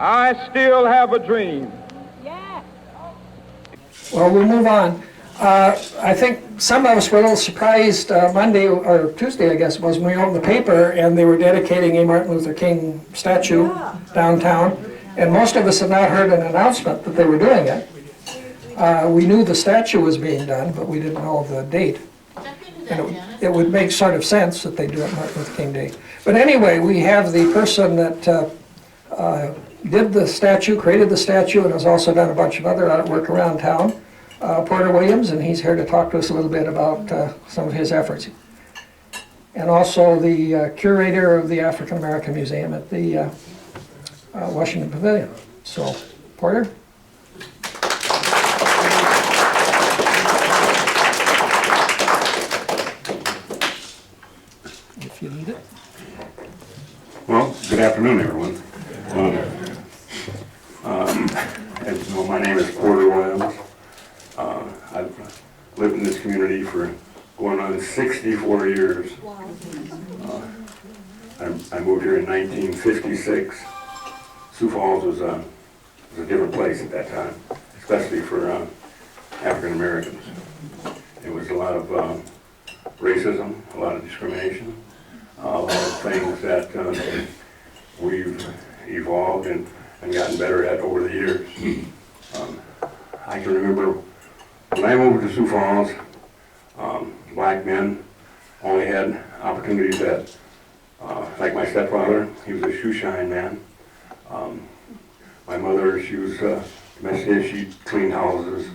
I still have a dream. Yeah. Well, we'll move on. I think some of us were a little surprised Monday or Tuesday, I guess it was, when we opened the paper and they were dedicating a Martin Luther King statue downtown. And most of us had not heard an announcement that they were doing it. We knew the statue was being done, but we didn't know the date. And it would make sort of sense that they do it Martin Luther King Day. But anyway, we have the person that did the statue, created the statue, and has also done a bunch of other artwork around town, Porter Williams, and he's here to talk to us a little bit about some of his efforts. And also the curator of the African American Museum at the Washington Pavilion. So, Porter? If you need it. Well, good afternoon, everyone. As you know, my name is Porter Williams. I've lived in this community for going on 64 years. I moved here in 1956. Sioux Falls was a different place at that time, especially for African Americans. There was a lot of racism, a lot of discrimination, a lot of things that we've evolved and gotten better at over the years. I can remember when I moved to Sioux Falls, black men only had opportunities at, like my stepfather, he was a shoe shine man. My mother, she was domestic, she cleaned houses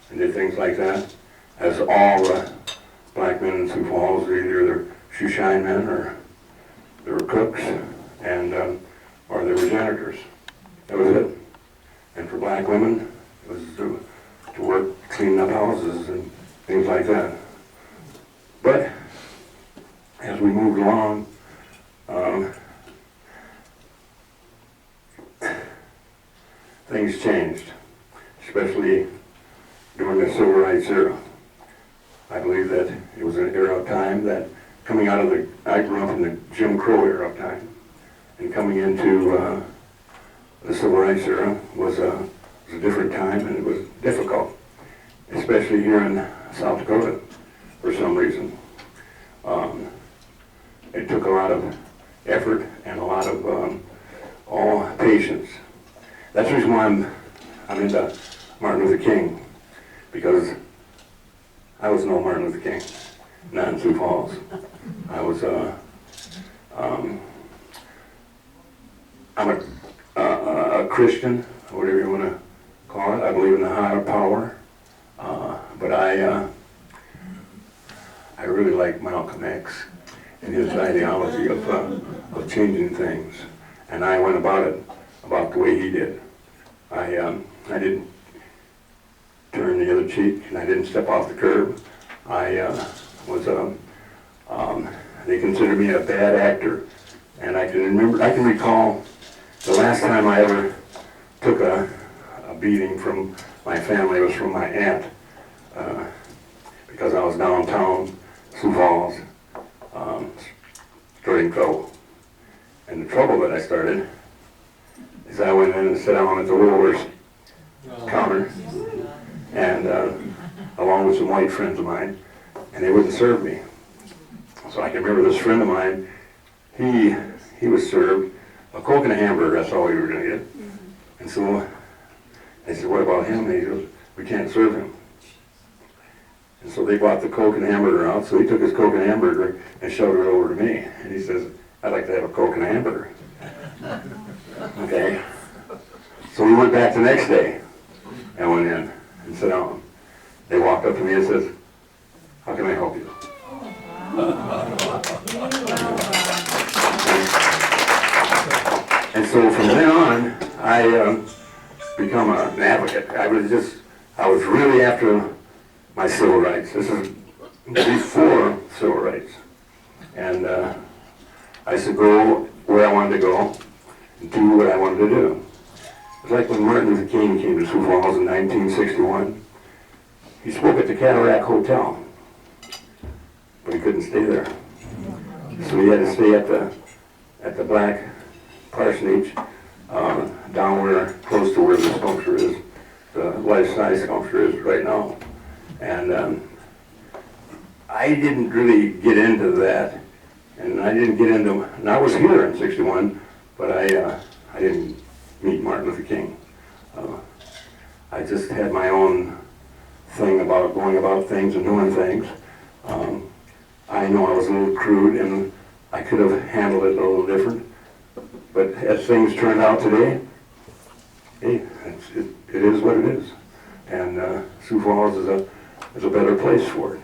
and did things like that. As all black men in Sioux Falls, either they're shoe shine men or they were cooks and or they were janitors. That was it. And for black women, it was to work cleaning up houses and things like that. But as we moved along, things changed, especially during the Civil Rights era. I believe that it was an era of time that coming out of I grew up in the Jim Crow era of time, and coming into the Civil Rights era was a different time, and it was difficult, especially here in South Dakota for some reason. It took a lot of effort and a lot of all patience. That's the reason why I'm into Martin Luther King, because I was no Martin Luther King, not in Sioux Falls. I was I'm a Christian, whatever you want to call it. I believe in the higher power, but I really like Malcolm X and his ideology of changing things, and I went about it about the way he did. I didn't turn the other cheek, and I didn't step off the curb. They considered me a bad actor, and I can recall the last time I ever took a beating from my family was from my aunt, because I was downtown Sioux Falls, starting trouble. And the trouble that I started is I went in and sat down at the Woolworths counter, and along with some white friends of mine, and they wouldn't serve me. So I can remember this friend of mine, he was served a Coke and a hamburger, that's all we were going to get. And so I said, what about him? And he goes, we can't serve him. And so they bought the Coke and hamburger out, so he took his Coke and hamburger and shoved it over to me. And he says, I'd like to have a Coke and a hamburger. Okay. So we went back the next day and went in and sat down. They walked up to me and says, how can I help you? And so from then on, I become an advocate. I was really after my civil rights. This is before civil rights. And I used to go where I wanted to go and do what I wanted to do. It's like when Martin Luther King came to Sioux Falls in 1961. He spoke at the Cataract Hotel, but he couldn't stay there. So he had to stay at the Black Parsonage down where, close to where the sculpture is, the life-size sculpture is right now. And I didn't really get into that, and I didn't get into, and I was here in '61, but I didn't meet Martin Luther King. I just had my own thing about going about things and doing things. I know I was a little crude, and I could have handled it a little different, but as things turned out today, hey, it is what it is, and Sioux Falls is a better place for it.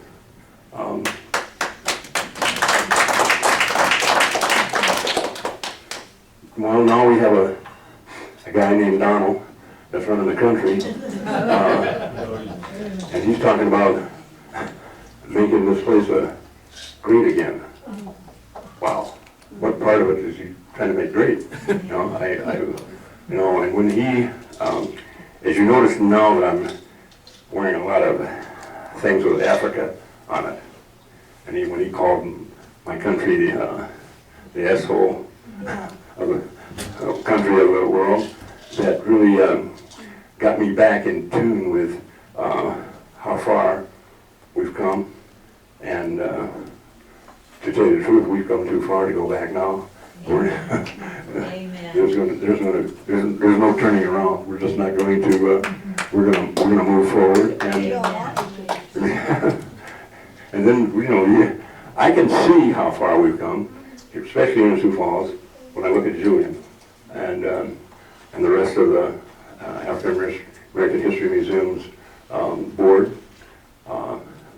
Well, now we have a guy named Donald that's running the country, and he's talking about making this place great again. Wow, what part of it is he trying to make great? And when he, as you notice now that I'm wearing a lot of things with Africa on it, and when he called my country the asshole of the country of the world, that really got me back in tune with how far we've come, and to tell you the truth, we've come too far to go back now. There's no turning around. We're just not going to. We're gonna move forward, and and then I can see how far we've come, especially in Sioux Falls, when I look at Julian and the rest of the African American History Museum's board.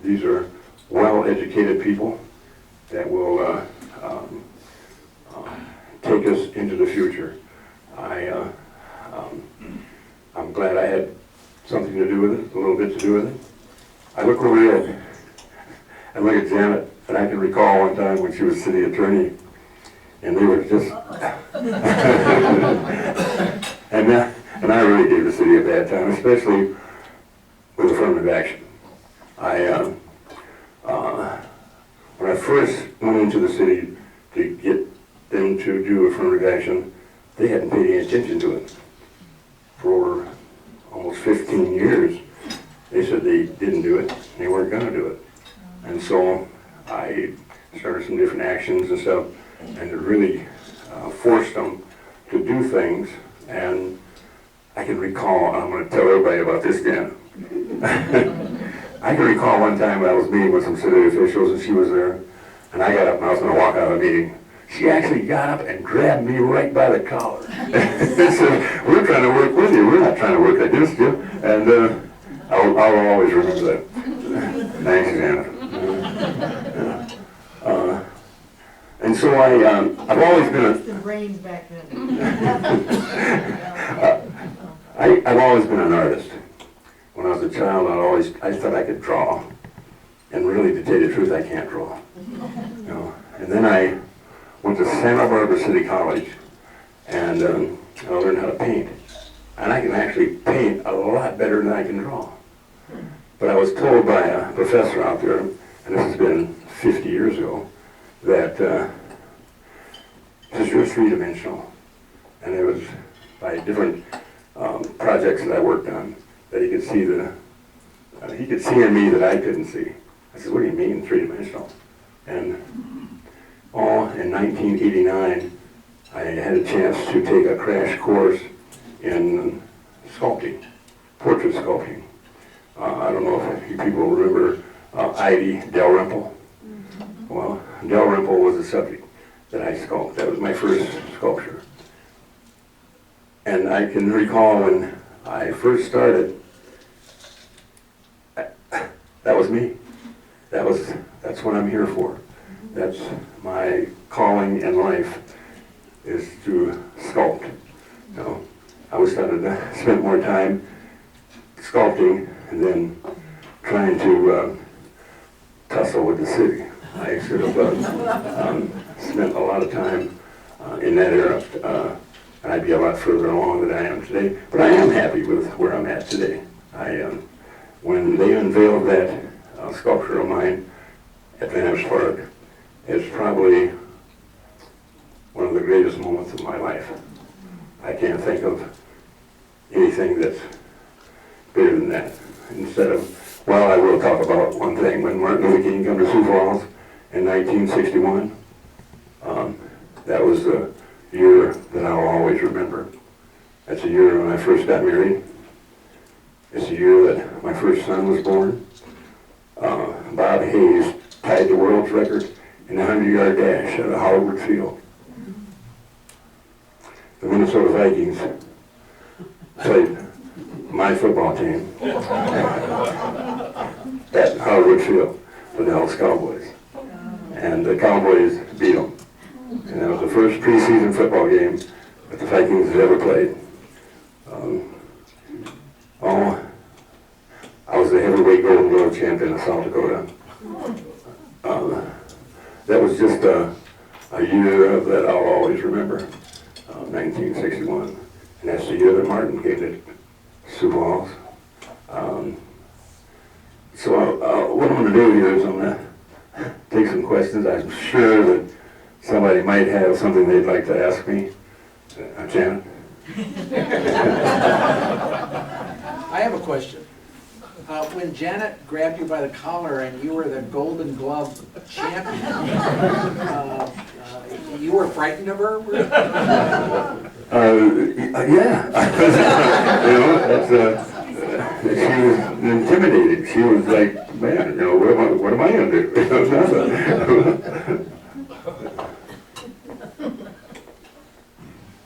These are well-educated people that will take us into the future. I'm glad I had something to do with it, a little bit to do with it. I look over there, I look at Janet, and I can recall one time when she was city attorney, and they were just, and I really gave the city a bad time, especially with affirmative action. When I first went into the city to get them to do affirmative action, they hadn't paid any attention to it. For almost 15 years, they said they didn't do it, and they weren't going to do it. And so I started some different actions and stuff, and it really forced them to do things. And I can recall, I'm going to tell everybody about this again. I can recall one time I was meeting with some city officials, and she was there, and I got up and I was going to walk out of the meeting. She actually got up and grabbed me right by the collar and said, "We're trying to work with you. We're not trying to work against you." And I'll always remember that. Thanks, Anna. And so I've always been I've always been an artist. When I was a child, I thought I could draw, and really, to tell you the truth, I can't draw. And then I went to Santa Barbara City College, and I learned how to paint. And I can actually paint a lot better than I can draw. But I was told by a professor out there, and this has been 50 years ago, that because you're three-dimensional. And it was by different projects that I worked on that he could see he could see in me that I couldn't see. I said, "What do you mean three-dimensional?" And in 1989, I had a chance to take a crash course in sculpting, portrait sculpting. I don't know if you people remember Ivy Dalrymple. Well, Dalrymple was the subject that I sculpted. That was my first sculpture. And I can recall when I first started, that was me. That's what I'm here for. That's my calling in life, is to sculpt. I was starting to spend more time sculpting and then trying to tussle with the city. I should have spent a lot of time in that era, and I'd be a lot further along than I am today. But I am happy with where I'm at today. When they unveiled that sculpture of mine at Van Ness Park, it's probably one of the greatest moments of my life. I can't think of anything that's bigger than that. Instead of, well, I will talk about one thing. When Martin Luther King came to Sioux Falls in 1961, that was the year that I'll always remember. That's the year when I first got married. It's the year that my first son was born. Bob Hayes tied the world's record in the 100-yard dash at a Hollywood field. The Minnesota Vikings played my football team at Hollywood Field for the Dallas Cowboys. And the Cowboys beat them. And that was the first preseason football game that the Vikings had ever played. I was the heavyweight Golden Glove champion of South Dakota. That was just a year that I'll always remember, 1961. And that's the year that Martin came to Sioux Falls. So what I'm going to do here is I'm going to take some questions. I'm sure that somebody might have something they'd like to ask me. Janet? I have a question. When Janet grabbed you by the collar and you were the Golden Glove champion, you were frightened of her? Yeah. She was intimidated. She was like, man, what am I going to do?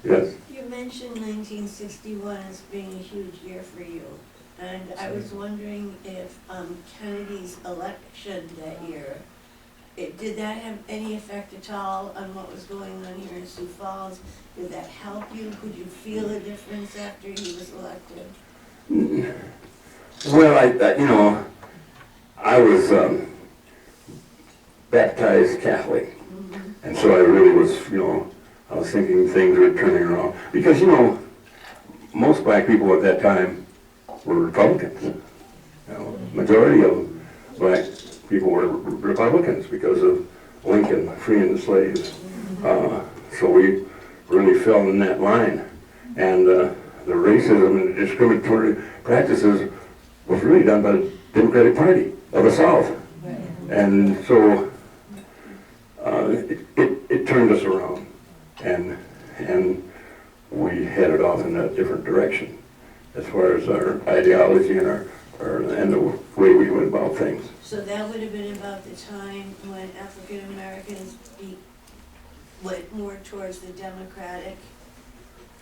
Yes. You mentioned 1961 as being a huge year for you. And I was wondering if Kennedy's election that year, did that have any effect at all on what was going on here in Sioux Falls? Did that help you? Could you feel a difference after he was elected? Well, I was baptized Catholic. And so I really was, I was thinking things were turning around. Because, most black people at that time were Republicans. Majority of black people were Republicans because of Lincoln freeing the slaves. So we really fell in that line. And the racism and the discriminatory practices was really done by the Democratic Party of the South. And so it turned us around. And we headed off in a different direction as far as our ideology and and the way we went about things. So that would have been about the time when African Americans went more towards the Democratic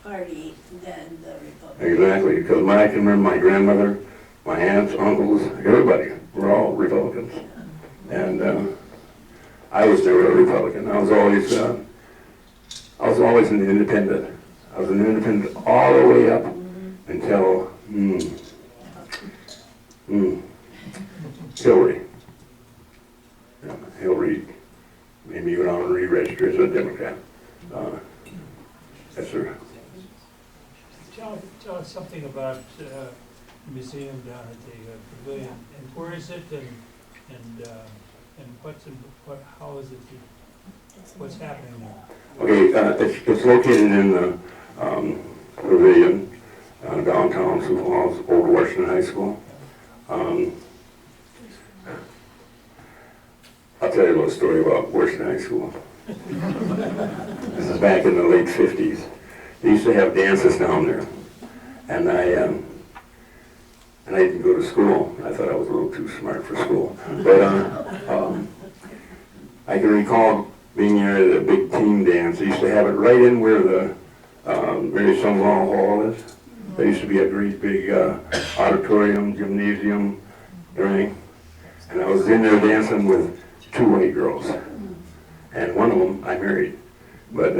Party than the Republican. Exactly, because I can remember my grandmother, my aunts, uncles, everybody were all Republicans. And I was never a Republican. I was always an independent. I was an independent all the way up until Hillary. Hillary made me go out and re-register as a Democrat. Yes, sir. Tell us something about the museum down at the pavilion, and where is it, and how is it, what's happening there? Okay, it's located in the pavilion, downtown Sioux Falls, Old Washington High School. I'll tell you a little story about Washington High School. This is back in the late 50s. They used to have dances down there, and I didn't go to school. I thought I was a little too smart for school. But I can recall being there at a big team dance. They used to have it right in where the Mary Sumwall Hall is. There used to be a great big auditorium, gymnasium, everything. And I was in there dancing with 2 white girls. And one of them I married. But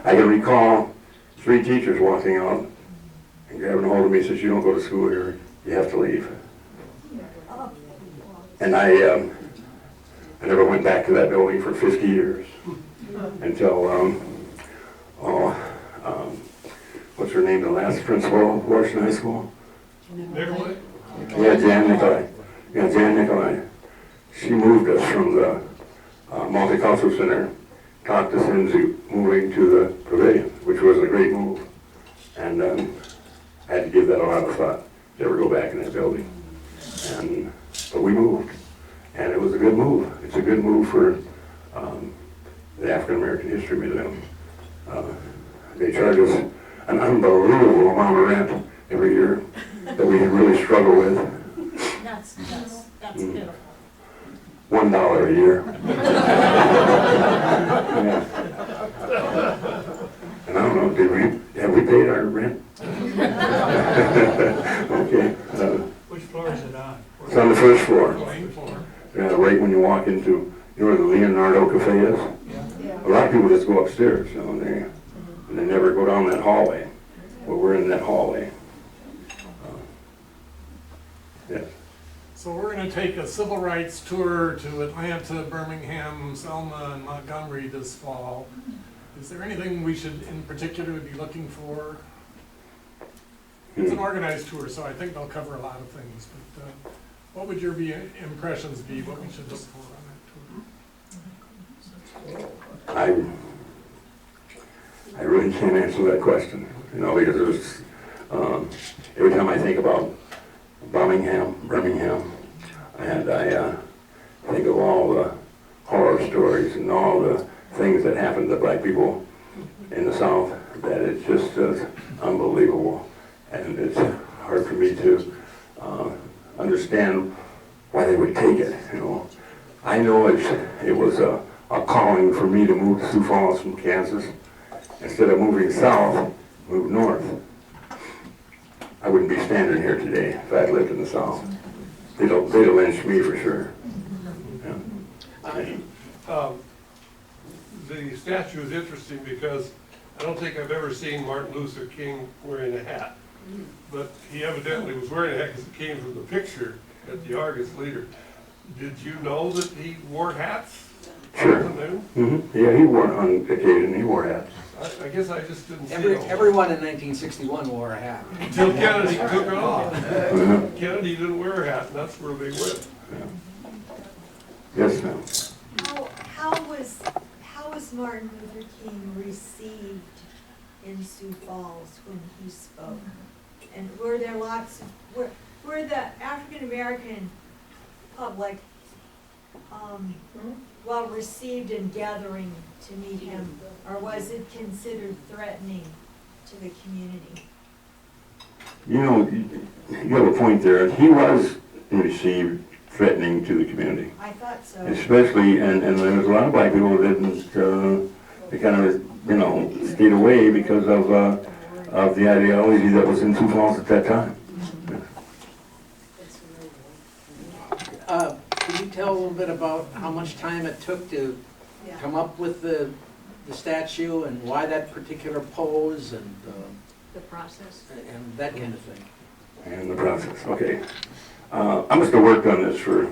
I can recall 3 teachers walking out and grabbing a hold of me and says, "You don't go to school here, you have to leave." And I never went back to that building for 50 years until, what's her name, the last principal of Washington High School? Yeah, Jan Nicolai. Yeah, Jan Nicolai. She moved us from the Multicultural Center, talked us into moving to the pavilion, which was a great move. And I had to give that a lot of thought, to ever go back in that building. But we moved, and it was a good move. It's a good move for the African American History Museum. They charge us an unbelievable amount of rent every year that we really struggle with. That's pitiful. $1 a year. Yeah. And I don't know, have we paid our rent? Okay. Which floor is it on? It's on the first floor. Main floor. Right when you walk into, you know where the Leonardo Cafe is? Yeah. A lot of people just go upstairs, you know, and they never go down that hallway. Well, we're in that hallway. Yes. So we're going to take a civil rights tour to Atlanta, Birmingham, Selma, and Montgomery this fall. Is there anything we should in particular be looking for? It's an organized tour, so I think they'll cover a lot of things. But what would your impressions be, what we should look for on that tour? I really can't answer that question, you know, because there's, every time I think about Birmingham, and I think of all the horror stories and all the things that happened to black people in the South, that it's just unbelievable. And it's hard for me to understand why they would take it, you know. I know it was a calling for me to move to Sioux Falls from Kansas. Instead of moving south, move north. I wouldn't be standing here today if I'd lived in the South. They'd have lynched me for sure. Yeah. The statue is interesting because I don't think I've ever seen Martin Luther King wearing a hat. But he evidently was wearing a hat because it came from the picture at the Argus Leader. Did you know that he wore hats? Sure. Yeah, he wore, on occasion, he wore hats. I guess I just didn't see it. Everyone in 1961 wore a hat. Until Kennedy took it off. Kennedy didn't wear a hat, and that's where they went. Yeah. Yes, ma'am. How was Martin Luther King received in Sioux Falls when he spoke? And were there lots of, were the African American public well received in gathering to meet him, or was it considered threatening to the community? You know, you have a point there. He was received threatening to the community. I thought so. Especially, and there was a lot of black people that didn't, they kind of, you know, stayed away because of the ideology that was in Sioux Falls at that time. Can you tell a little bit about how much time it took to come up with the statue and why that particular pose and The process. and that kind of thing? And the process, okay. I must have worked on this for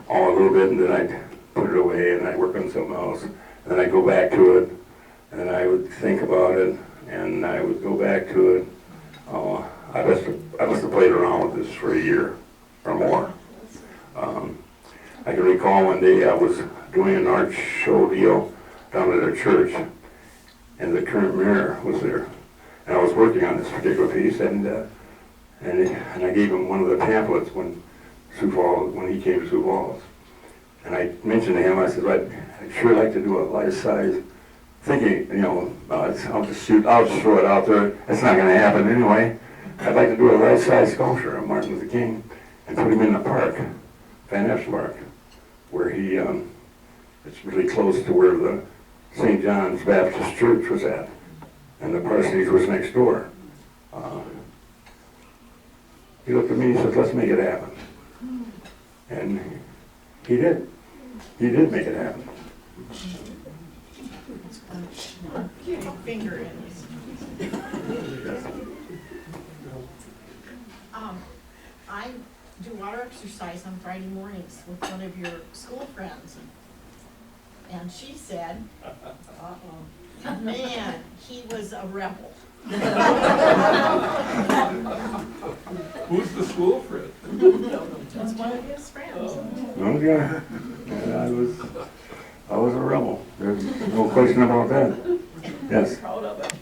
a little bit, and then I'd put it away, and I'd work on something else, and then I'd go back to it, and I would think about it, and I would go back to it. I must have played around with this for a year or more. I can recall one day I was doing an art show deal down at a church, and the current mayor was there, and I was working on this particular piece, and I gave him one of the pamphlets when he came to Sioux Falls, and I mentioned to him, I said, I'd sure like to do a life-size, thinking, you know, I'll just throw it out there. It's not going to happen anyway. I'd like to do a life-size sculpture of Martin Luther King and put him in the park, Van Ness Park, where it's really close to where the St. John's Baptist Church was at, and the parsonage was next door. He looked at me and said, let's make it happen. And he did. He did make it happen. Finger in. I do water exercise on Friday mornings with one of your school friends. And she said, man, he was a rebel. Who's the school friend? That's one of his friends. Okay. Yeah, I was a rebel. There's no question about that. Yes. Proud of it.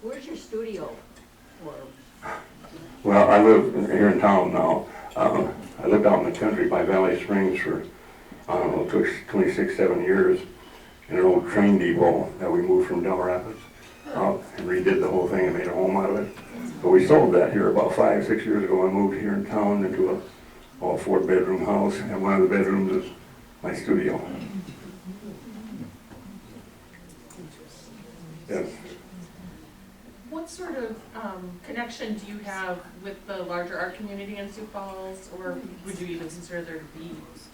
Where's your studio? Well, I live here in town now. I lived out in the country by Valley Springs for, I don't know, 26, 7 years in an old train depot that we moved from Del Rapids out and redid the whole thing and made a home out of it. But we sold that here about 5, 6 years ago. I moved here in town into a all 4-bedroom house, and one of the bedrooms is my studio. Yes. What sort of connection do you have with the larger art community in Sioux Falls, or would you even consider there to be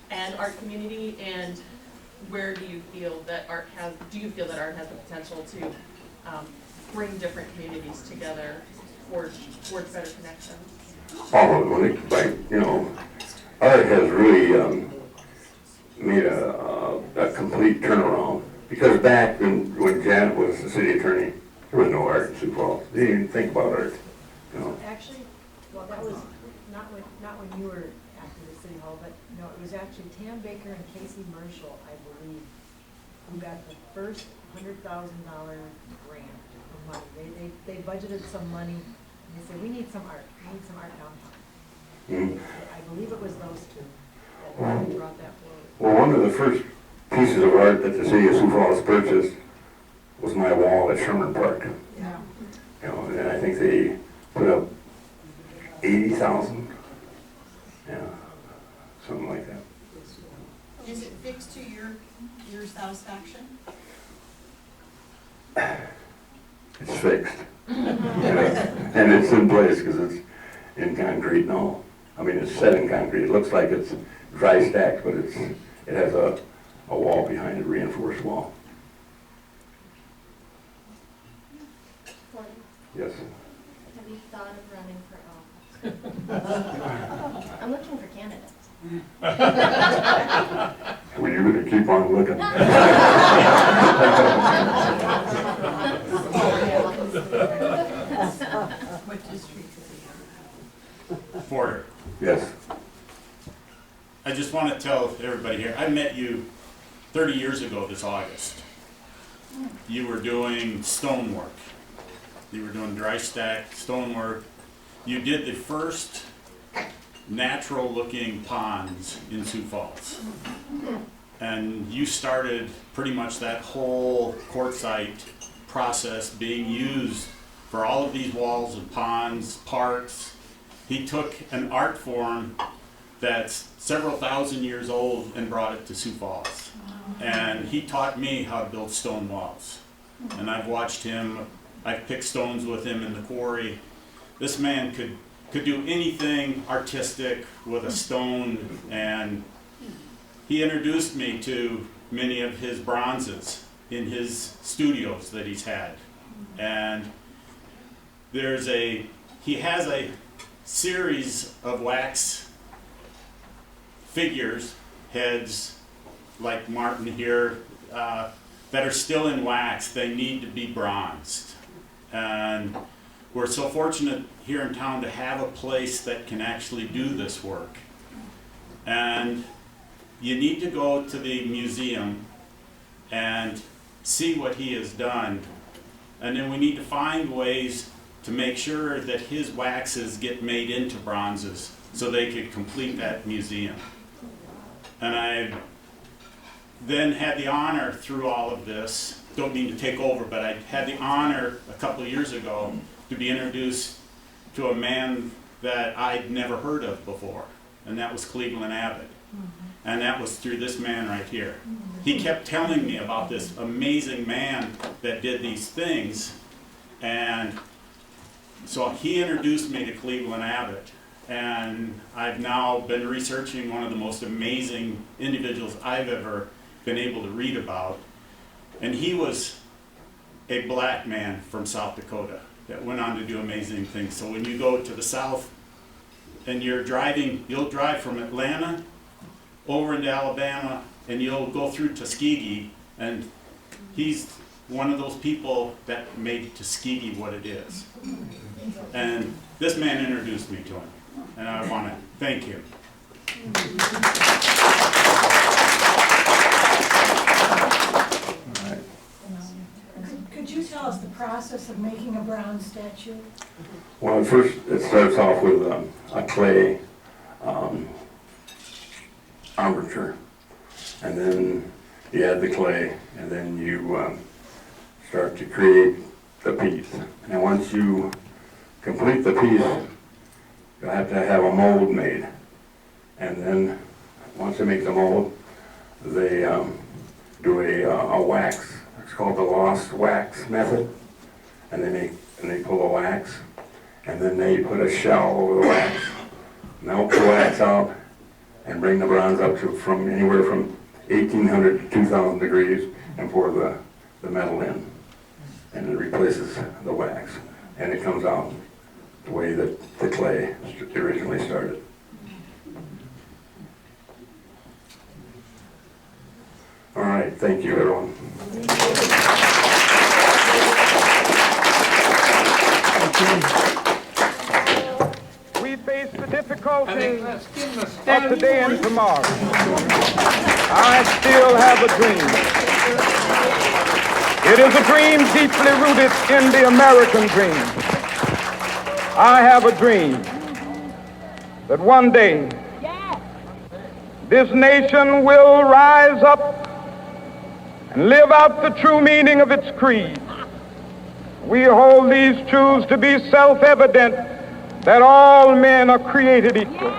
an art community? And where do you feel that art has? Do you feel that art has the potential to bring different communities together towards better connections? All of it, like, you know, art has really made a complete turnaround. Because back when Janet was the city attorney, there was no art in Sioux Falls. They didn't even think about art, you know. Actually, well, that was not when you were acting at City Hall, but no, it was actually Tam Baker and Casey Marshall, I believe, who got the first $100,000 grant of money. They budgeted some money, and they said, we need some art downtown. Mm-hmm. I believe it was those two that brought that forward. Well, one of the first pieces of art that the city of Sioux Falls purchased was my wall at Sherman Park. Yeah. You know, and I think they put up 80,000. Yeah, something like that. Is it fixed to your satisfaction? It's fixed. And it's in place because it's in concrete now. I mean, it's set in concrete. It looks like it's dry stacked, but it has a wall behind it, reinforced wall. Yes. Have you thought of running for office? I'm looking for candidates. Well, you're going to keep on looking. What district is it? Porter. Yes. I just want to tell everybody here, I met you 30 years ago this August. You were doing stonework. You were doing dry stack stonework. You did the first natural looking ponds in Sioux Falls. And you started pretty much that whole quartzite process being used for all of these walls and ponds, parks. He took an art form that's several thousand years old and brought it to Sioux Falls. And he taught me how to build stone walls. And I've watched him, I've picked stones with him in the quarry. This man could do anything artistic with a stone, and he introduced me to many of his bronzes in his studios that he's had. And he has a series of wax figures, heads, like Martin here, that are still in wax. They need to be bronzed. And we're so fortunate here in town to have a place that can actually do this work. And you need to go to the museum and see what he has done. And then we need to find ways to make sure that his waxes get made into bronzes so they could complete that museum. And I then had the honor through all of this, don't mean to take over, but I had the honor a couple of years ago to be introduced to a man that I'd never heard of before, and that was Cleveland Abbott. And that was through this man right here. He kept telling me about this amazing man that did these things, and so he introduced me to Cleveland Abbott. And I've now been researching one of the most amazing individuals I've ever been able to read about. And he was a black man from South Dakota that went on to do amazing things. So when you go to the south and you're driving, you'll drive from Atlanta over into Alabama, and you'll go through Tuskegee, and he's one of those people that made Tuskegee what it is. And this man introduced me to him, and I want to thank him. Could you tell us the process of making a bronze statue? Well, at first, it starts off with a clay armature, and then you add the clay, and then you start to create the piece. And once you complete the piece, you'll have to have a mold made. And then, once they make the mold, they do a wax. It's called the lost wax method. And they pull the wax, and then they put a shell over the wax, melt the wax out, and bring the bronze up to from anywhere from 1,800 to 2,000 degrees, and pour the metal in, and it replaces the wax, and it comes out the way that the clay originally started. All right, thank you, everyone. We face the difficulties of today and tomorrow. I still have a dream. It is a dream deeply rooted in the American dream. I have a dream that one day this nation will rise up and live out the true meaning of its creed. We hold these truths to be self-evident, that all men are created equal.